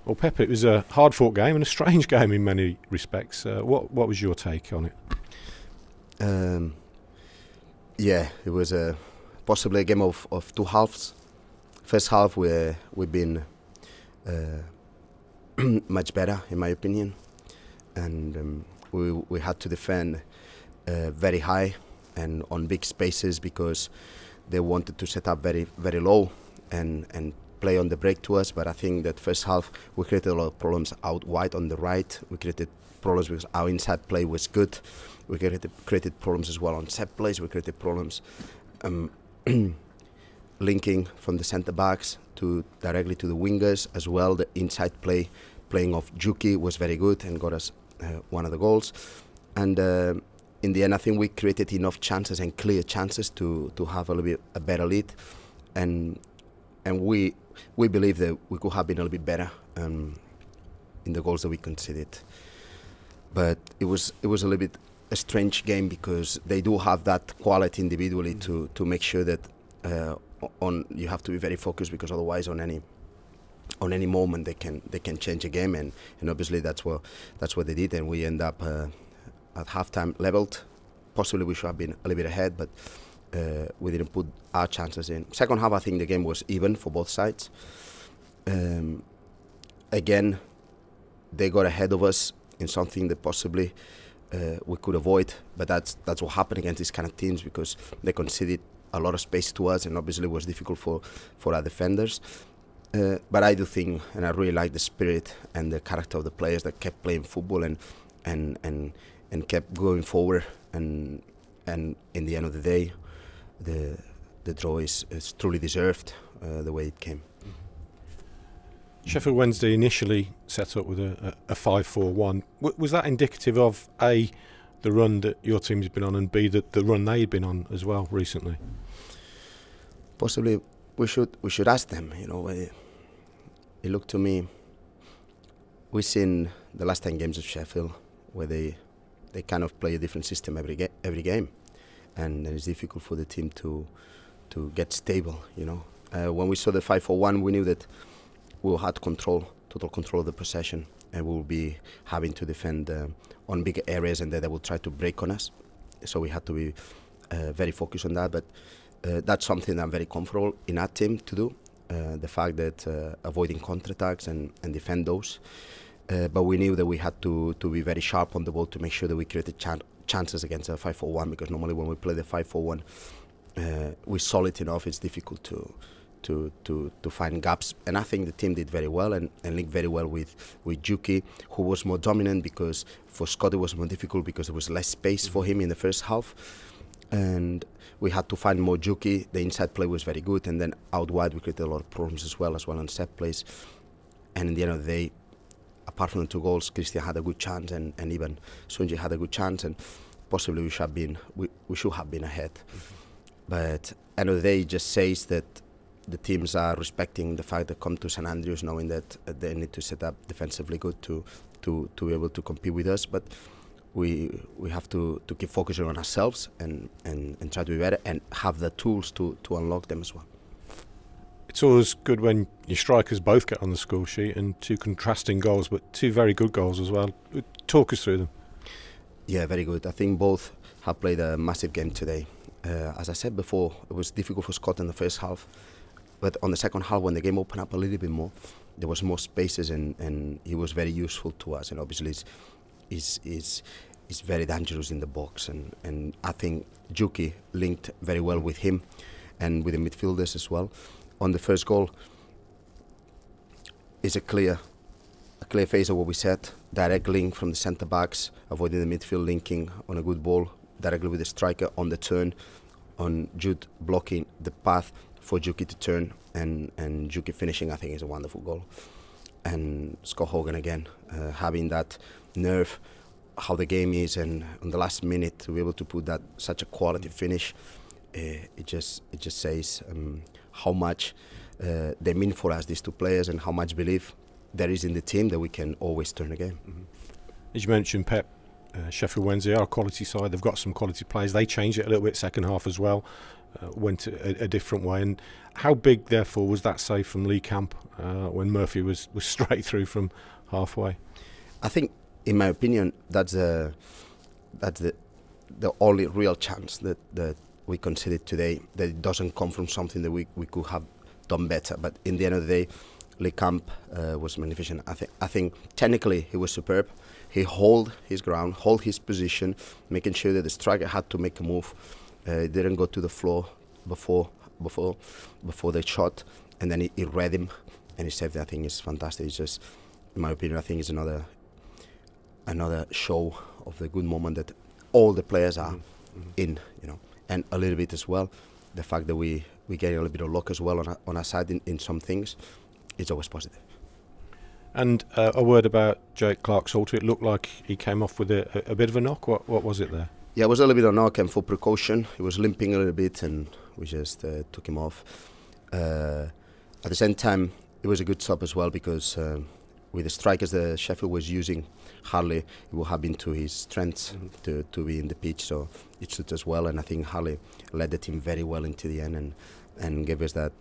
Well, Pep, it was a hard-fought game and a strange game in many respects. What was your take on it? Yeah, it was possibly a game of two halves. First half we've been much better, in my opinion, and we had to defend very high and on big spaces because they wanted to set up very very low and play on the break to us. But I think that first half we created a lot of problems out wide on the right. We created problems because our inside play was good. We created problems as well on set plays. We created problems linking from the centre backs to directly to the wingers as well. The inside playing of Juki was very good and got us one of the goals. And in the end, I think we created enough chances and clear chances to have a little bit a better lead, and we believe that we could have been a little bit better in the goals that we conceded. But it was a little bit a strange game because they do have that quality individually to make sure that you have to be very focused, because otherwise on any moment they can change a game, and obviously that's what they did, and we end up at halftime leveled. Possibly we should have been a little bit ahead, but we didn't put our chances in. Second half, I think the game was even for both sides. Again, they got ahead of us in something that possibly we could avoid, but that's what happened against these kind of teams, because they conceded a lot of space to us, and obviously it was difficult for our defenders. But I do think, and I really like the spirit and the character of the players that kept playing football and kept going forward, and in the end of the day, the draw is truly deserved the way it came. Sheffield Wednesday initially set up with a 5-4-1. Was that indicative of A, the run that your team's been on, and B, the run they'd been on as well recently? Possibly we should ask them. You know, it looked to me, we've seen the last 10 games of Sheffield where they kind of play a different system every game, and it's difficult for the team to get stable. You know, when we saw the 5-4-1, we knew that we had total control of the possession, and we will be having to defend on bigger areas, and that they will try to break on us. So we had to be very focused on that. But that's something I'm very comfortable in our team to do. The fact that avoiding counterattacks and defend those. But we knew that we had to be very sharp on the ball to make sure that we created chances against a 5-4-1, because normally when we play the 5-4-1, we're solid enough. It's difficult to find gaps, and I think the team did very well and linked very well with Juki, who was more dominant, because for Scott it was more difficult because there was less space for him in the first half, and we had to find more Juki. The inside play was very good, and then out wide we created a lot of problems as well on set plays. And in the end of the day, apart from the 2 goals, Christian had a good chance, and even Sunji had a good chance, and possibly we should have been ahead. But end of the day, it just says that the teams are respecting the fact that come to St Andrews knowing that they need to set up defensively good to be able to compete with us. But we have to keep focusing on ourselves and try to be better and have the tools to unlock them as well. It's always good when your strikers both get on the score sheet, and 2 contrasting goals, but 2 very good goals as well. Talk us through them. Yeah, very good. I think both have played a massive game today. As I said before, it was difficult for Scott in the first half, but on the second half, when the game opened up a little bit more, there was more spaces, and he was very useful to us. And obviously, is very dangerous in the box. And I think Juki linked very well with him and with the midfielders as well. On the first goal, is a clear phase of what we said. Direct link from the centre backs, avoiding the midfield, linking on a good ball directly with the striker on the turn, on Jude blocking the path for Juki to turn, and Juki finishing. I think is a wonderful goal. And Scott Hogan again having that nerve, how the game is, and on the last minute to be able to put that such a quality finish. It just says how much they mean for us, these 2 players, and how much belief there is in the team that we can always turn a game. As you mentioned, Pep Sheffield Wednesday are a quality side. They've got some quality players. They changed it a little bit second half as well. Went a different way. And how big, therefore, was that save from Lee Camp when Murphy was straight through from halfway? I think, in my opinion, that's the only real chance that we conceded today. That it doesn't come from something that we could have done better. But in the end of the day, Lee Camp was magnificent. I think technically he was superb. He held his ground, hold his position, making sure that the striker had to make a move. Didn't go to the floor before the shot, and then he read him and he saved it. I think it's fantastic. It's just, in my opinion, I think it's another show of the good moment that all the players are in, and a little bit as well. The fact that we get a little bit of luck as well on our side in some things, it's always positive. And a word about Jake Clarke-Salter. It looked like he came off with a bit of a knock. What was it there? Yeah, it was a little bit of a knock, and for precaution, he was limping a little bit, and we just took him off. At the same time, it was a good stop as well, because with the strikers that Sheffield was using, Harley, it would have been to his strengths to be in the pitch, so it suits us well. And I think Harley led the team very well into the end and gave us that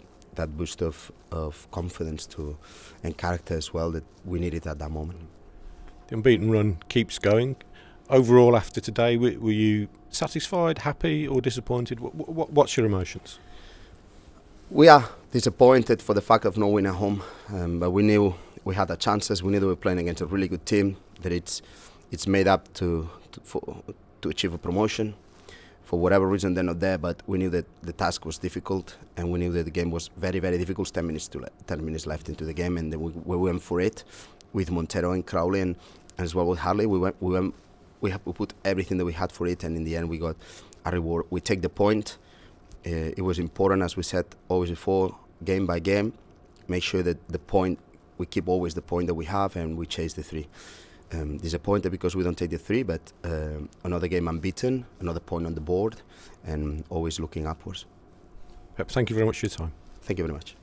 boost of confidence and character as well that we needed at that moment. The unbeaten run keeps going. Overall, after today, were you satisfied, happy, or disappointed? What's your emotions? We are disappointed for the fact of not winning at home, but we knew we had our chances. We knew that we were playing against a really good team, that it's made up to achieve a promotion. For whatever reason, they're not there, but we knew that the task was difficult, and we knew that the game was very, very difficult. 10 minutes left into the game, and then we went for it with Montero and Crowley, and as well with Harley. We put everything that we had for it, and in the end we got a reward. We take the point. It was important, as we said always before, game by game, make sure that we keep always the point that we have, and we chase the 3. Disappointed because we don't take the 3, but another game unbeaten, another point on the board, and always looking upwards. Pep, thank you very much for your time. Thank you very much.